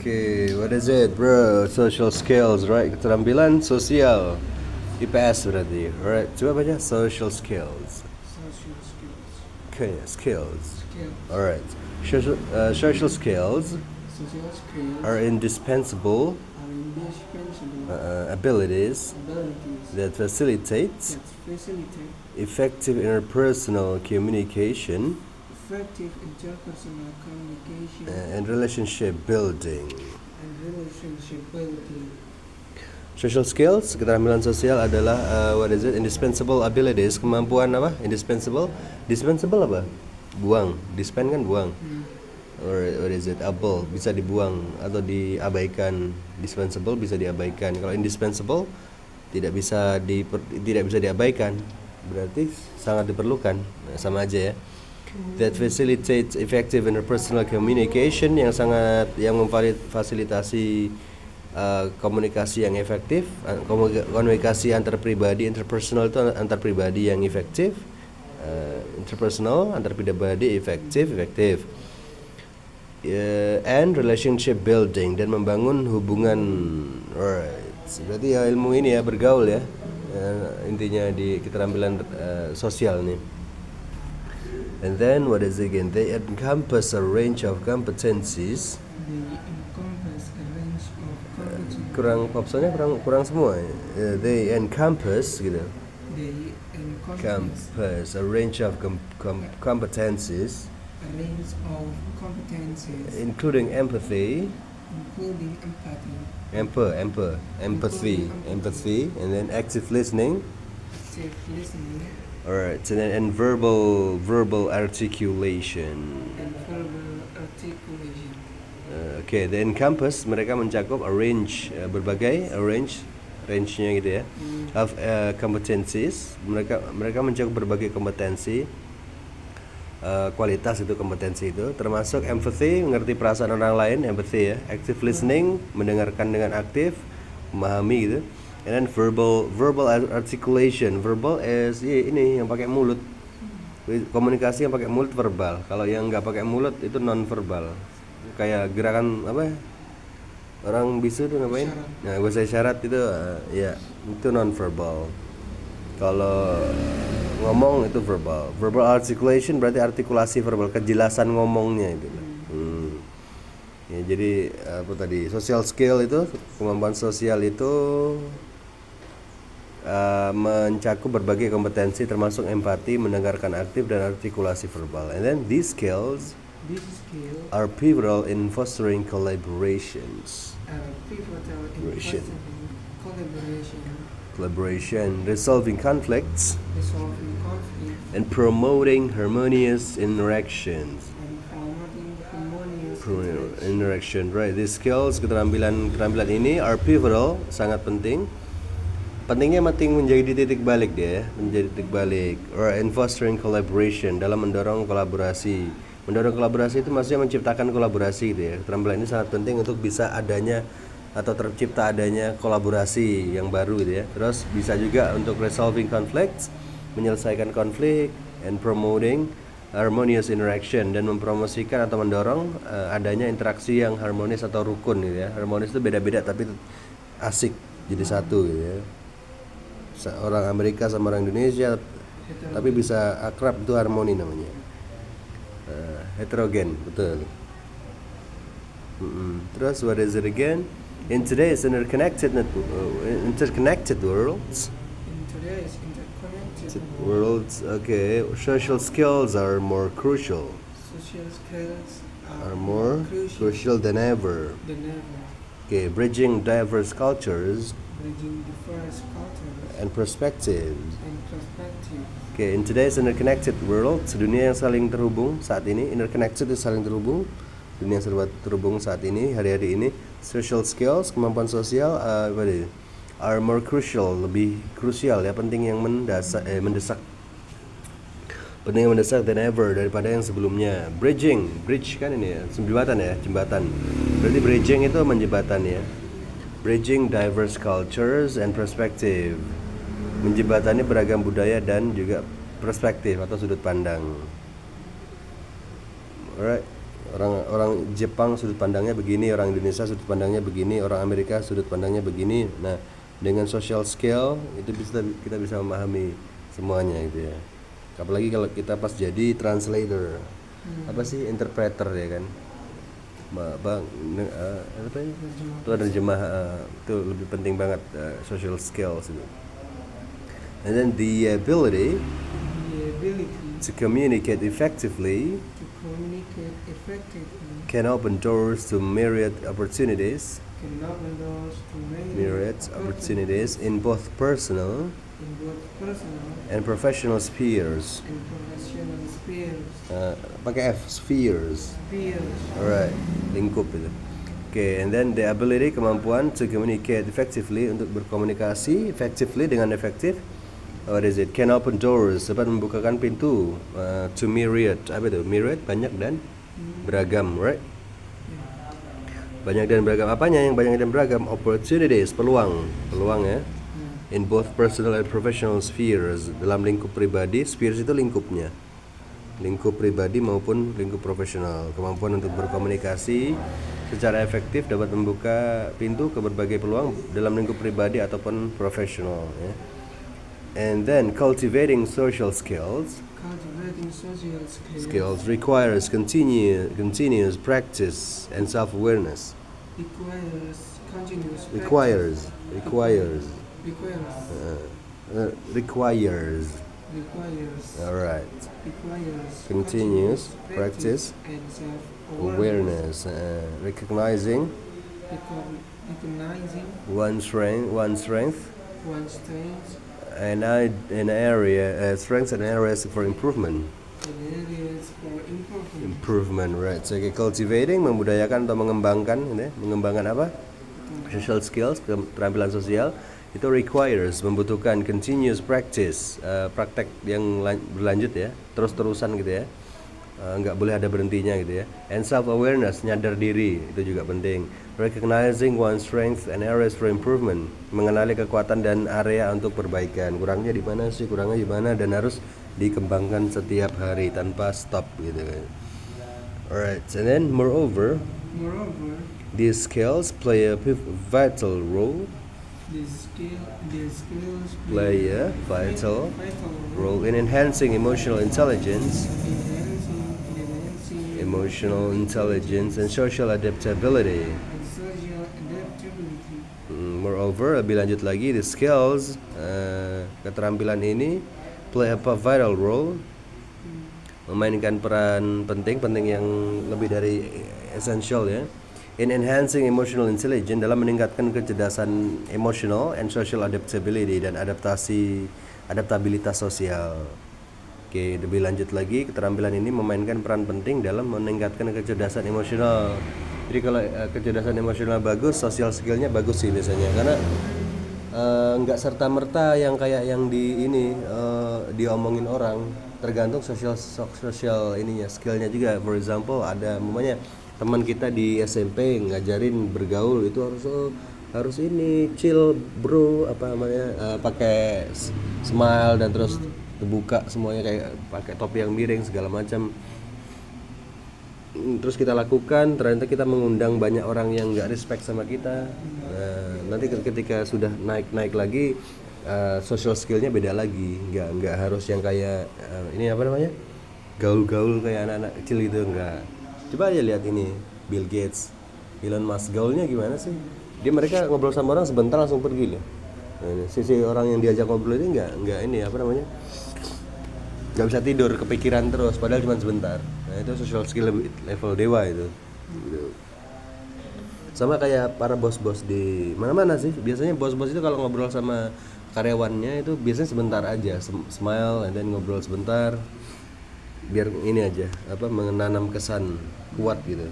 Okay, what is it, bro? Social skills, right? Keterampilan sosial. IPS berarti, right? Coba baca social skills. Social skills. Okay, skills. Skill. Alright. Social skills Social skills are indispensable are indispensable abilities abilities that facilitate that facilitate effective interpersonal communication effective interpersonal communication and relationship building. and relationship building. Social skills, keterampilan sosial adalah what is it? Indispensable abilities, kemampuan apa? Indispensable, dispensable apa? Buang, dispen kan buang. Or what is it? Able bisa dibuang atau diabaikan. Dispensable bisa diabaikan. Kalau indispensable tidak bisa diabaikan. Berarti sangat diperlukan. Nah, sama aja ya. That facilitates effective interpersonal communication yang memfasilitasi komunikasi yang efektif, komunikasi antar pribadi, interpersonal itu antar pribadi yang efektif, interpersonal antar pribadi efektif, and relationship building dan membangun hubungan. Alright, berarti ya ilmu ini ya bergaul ya, intinya di keterampilan sosial nih. And then what is it again? They encompass a range of competencies. They encompass a range of competencies. kurang semua. They encompass gitu. They Encompass a range of competencies, a range of competencies, including empathy, including empathy, and then active listening. active listening, Alright, and verbal articulation. and verbal articulation. Okay, the encompass mereka mencakup a range range-nya gitu ya, of competencies. Mereka mencakup berbagai kompetensi, kualitas itu kompetensi itu, termasuk empathy, mengerti perasaan orang lain, empathy ya, active listening, mendengarkan dengan aktif, memahami gitu. And then verbal articulation. Verbal is ini yang pakai mulut. Komunikasi yang pakai mulut verbal. Kalau yang nggak pakai mulut itu non verbal. Kayak gerakan apa? Orang bisu tuh ngapain? Nah, bahasa isyarat itu ya itu non verbal. Kalau ngomong itu verbal. Verbal articulation berarti artikulasi verbal, kejelasan ngomongnya itu. Ya, jadi apa tadi? Social skill itu, kemampuan sosial itu mencakup berbagai kompetensi termasuk empati, mendengarkan aktif, dan artikulasi verbal. And then these skills are pivotal in fostering collaborations. Resolving conflicts, and promoting harmonious interactions. Right, these skills, keterampilan ini are pivotal, sangat penting. Pentingnya menjadi titik balik dia, menjadi titik balik, or in fostering collaboration, dalam mendorong kolaborasi. Mendorong kolaborasi itu maksudnya menciptakan kolaborasi gitu ya. Keterampilan ini sangat penting untuk bisa adanya atau tercipta adanya kolaborasi yang baru gitu ya. Terus bisa juga untuk resolving conflicts, menyelesaikan konflik, and promoting harmonious interaction, dan mempromosikan atau mendorong adanya interaksi yang harmonis atau rukun gitu ya. Harmonis itu beda-beda tapi asik jadi satu gitu ya. Orang Amerika sama orang Indonesia tapi bisa akrab, itu harmoni namanya. Heterogen, betul. Terus what is it again? In today's interconnected worlds, okay, social skills are more crucial. Social skills are more crucial than ever. Okay, bridging diverse cultures and perspectives. Okay, in today's interconnected world, dunia yang saling terhubung saat ini, interconnected itu saling terhubung, dunia yang serba terhubung saat ini, hari-hari ini, social skills, kemampuan sosial are more crucial, lebih krusial ya, penting yang mendesak. Penting yang mendesak than ever, daripada yang sebelumnya. Bridge kan ini ya, jembatan. Berarti bridging itu menjembatan ya. Bridging diverse cultures and perspective. Menjembatani beragam budaya dan juga perspektif atau sudut pandang. Alright, Orang Jepang sudut pandangnya begini, orang Indonesia sudut pandangnya begini, orang Amerika sudut pandangnya begini. Nah, dengan social scale itu kita bisa memahami semuanya gitu ya. Apalagi kalau kita pas jadi translator, apa sih, interpreter ya kan. Apa itu ada jemaah, itu lebih penting banget, social skills itu. And then the ability to communicate effectively can open doors to myriad opportunities in both personal and professional spheres. Pakai F, spheres. Alright, lingkup itu. Okay, and then the ability, kemampuan to communicate effectively, untuk berkomunikasi effectively, dengan efektif. What is it? Can open doors, dapat membukakan pintu, to myriad. Apa itu? Myriad, banyak dan beragam, right? Banyak dan beragam. Apanya yang banyak dan beragam? Opportunities, peluang ya. In both personal and professional spheres, dalam lingkup pribadi, spheres itu lingkupnya. Lingkup pribadi maupun lingkup profesional. Kemampuan untuk berkomunikasi secara efektif dapat membuka pintu ke berbagai peluang dalam lingkup pribadi ataupun profesional ya. And then cultivating social skills requires continuous practice and self-awareness. Requires alright. Continuous practice and self-awareness, recognizing one's strength and strengths and areas for improvement. Right. So cultivating, membudayakan atau mengembangkan apa? Social skills, keterampilan sosial, itu requires, membutuhkan continuous practice, praktek yang berlanjut ya, terus-terusan gitu ya. Nggak boleh ada berhentinya gitu ya. And self-awareness, nyadar diri, itu juga penting. Recognizing one's strength and areas for improvement, mengenali kekuatan dan area untuk perbaikan. Kurangnya di mana sih, kurangnya di mana, dan harus dikembangkan setiap hari tanpa stop gitu. Alright, and then moreover, these skills play a vital role. These skills play a vital role in enhancing emotional intelligence and social adaptability. Moreover, lebih lanjut lagi, the skills, keterampilan ini play a vital role, memainkan peran penting yang lebih dari essential ya, in enhancing emotional intelligence, dalam meningkatkan kecerdasan emosional and social adaptability, dan adaptabilitas sosial. Oke, lebih lanjut lagi, keterampilan ini memainkan peran penting dalam meningkatkan kecerdasan emosional. Jadi kalau kecerdasan emosional bagus, social skillnya bagus sih biasanya, karena nggak serta merta yang kayak yang diomongin orang, tergantung social ininya, skillnya juga. For example, ada namanya teman kita di SMP ngajarin bergaul itu harus ini chill bro, apa namanya, pakai smile dan terus terbuka semuanya, kayak pakai topi yang miring segala macam. Terus kita lakukan, ternyata kita mengundang banyak orang yang nggak respect sama kita. Nanti ketika sudah naik lagi, social skillnya beda lagi, nggak harus yang kayak ini apa namanya, gaul kayak anak-anak kecil gitu, nggak. Coba aja lihat ini Bill Gates, Elon Musk, gaulnya gimana sih? Mereka ngobrol sama orang sebentar langsung pergi loh. Nah, sisi orang yang diajak ngobrol ini nggak ini apa namanya, nggak bisa tidur, kepikiran terus, padahal cuma sebentar. Nah, itu social skill level dewa itu. Sama kayak para bos-bos di mana-mana sih. Biasanya bos-bos itu kalau ngobrol sama karyawannya itu biasanya sebentar aja, smile and then ngobrol sebentar, biar ini aja, apa, menanam kesan kuat gitu,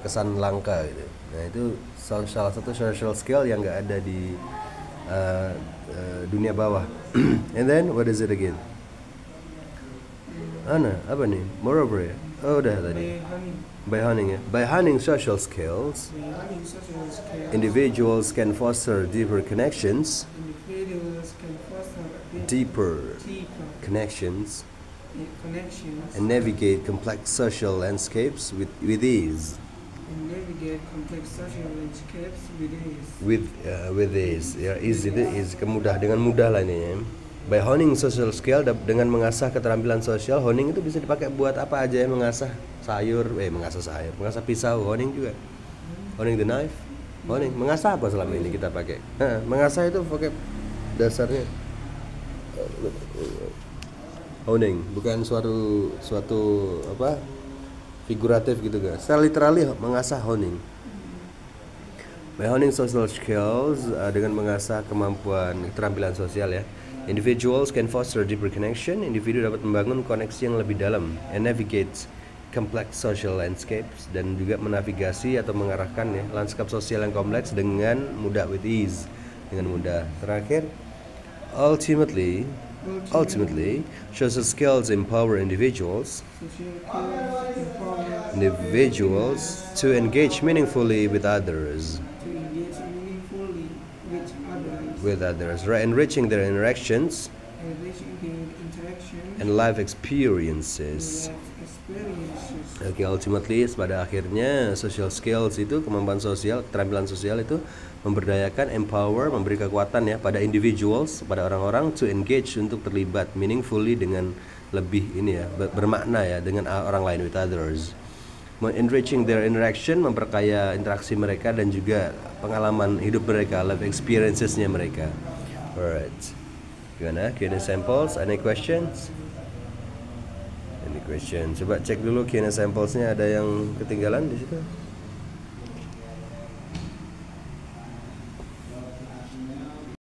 kesan langka gitu. Nah, itu salah satu social skill yang nggak ada di dunia bawah. And then what is it again? Apa nih? Moreover ya? Oh, udah tadi. By honing social skills, individuals can foster deeper connections connections, and navigate complex social landscapes with ease. and navigate complex social landscapes with ease. With ease, ya, ease itu is dengan mudah lah ini ya. By honing social skill, dengan mengasah keterampilan sosial. Honing itu bisa dipakai buat apa aja ya, mengasah pisau, honing juga. Honing the knife, honing. Mengasah apa selama ini kita pakai? Mengasah itu pakai dasarnya honing, bukan suatu apa figuratif gitu guys. Secara literally mengasah honing. By honing social skills, dengan mengasah kemampuan keterampilan sosial ya. Individuals can foster deeper connection. Individu dapat membangun koneksi yang lebih dalam and navigate complex social landscapes, dan juga menavigasi atau mengarahkan ya lanskap sosial yang kompleks dengan mudah, with ease, dengan mudah. Terakhir, ultimately social skills empower individuals to engage meaningfully with others, right, enriching their interactions and life experiences. Oke, ultimately pada akhirnya social skills itu, kemampuan sosial, keterampilan sosial itu memberdayakan, empower, memberi kekuatan ya pada individuals, pada orang-orang to engage, untuk terlibat meaningfully, dengan lebih ini ya, bermakna ya, dengan orang lain, with others. Enriching their interaction, memperkaya interaksi mereka dan juga pengalaman hidup mereka, life experiences-nya mereka. Alright. Gimana? Q&A samples? Any questions? Any question? Coba cek dulu Q&A samples-nya, ada yang ketinggalan di situ?